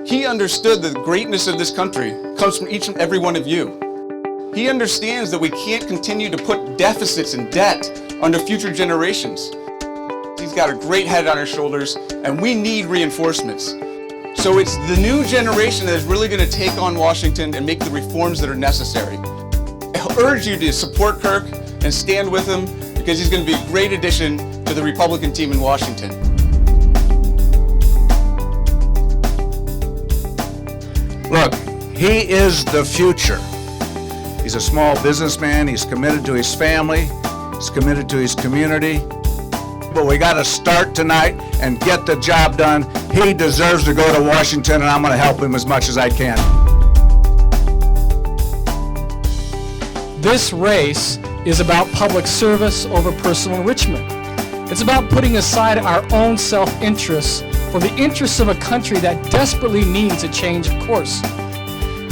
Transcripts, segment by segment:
He understood that the greatness of this country comes from each and every one of you. He understands that we can't continue to put deficits and debt under future generations. He's got a great head on his shoulders, and we need reinforcements. So it's the new generation that is really going to take on Washington and make the reforms that are necessary. I urge you to support Kirk and stand with him, because he's going to be a great addition to the Republican team in Washington. Look, he is the future. He's a small businessman, he's committed to his family, he's committed to his community. But we got to start tonight and get the job done. He deserves to go to Washington, and I'm going to help him as much as I can. This race is about public service over personal enrichment. It's about putting aside our own self-interests for the interests of a country that desperately needs a change of course.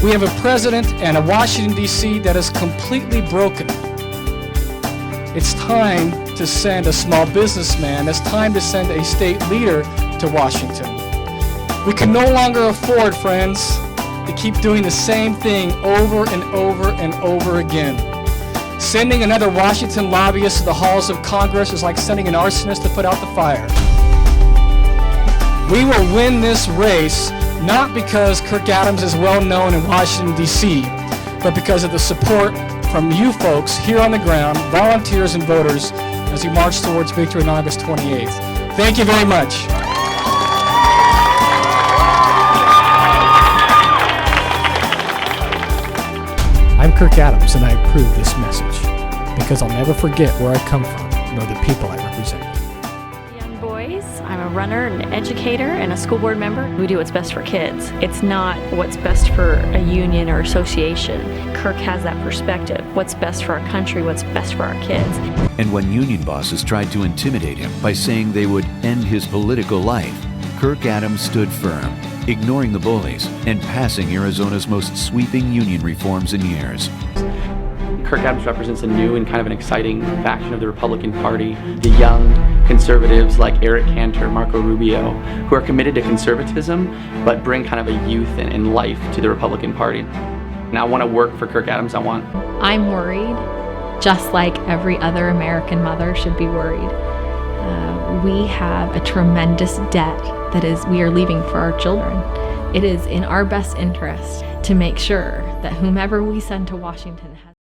We have a president and a Washington, D.C. that is completely broken. It's time to send a small businessman, it's time to send a state leader to Washington. We can no longer afford, friends, to keep doing the same thing over and over and over again. Sending another Washington lobbyist to the halls of Congress is like sending an arsonist to put out the fire. We will win this race not because Kirk Adams is well known in Washington, D.C., but because of the support from you folks here on the ground, volunteers and voters, as we march towards victory on August 28th. Thank you very much. I'm Kirk Adams, and I approve this message because I'll never forget where I come from, nor the people I represent. Young boys, I'm a runner, an educator, and a school board member. We do what's best for kids. It's not what's best for a union or association. Kirk has that perspective. What's best for our country, what's best for our kids. And when union bosses tried to intimidate him by saying they would end his political life, Kirk Adams stood firm, ignoring the bullies and passing Arizona's most sweeping union reforms in years. Kirk Adams represents a new and kind of an exciting faction of the Republican Party. The young conservatives like Eric Cantor, Marco Rubio, who are committed to conservatism but bring kind of a youth and life to the Republican Party. And I want to work for Kirk Adams. I'm worried, just like every other American mother should be worried. We have a tremendous debt that we are leaving for our children. It is in our best interest to make sure that whomever we send to Washington has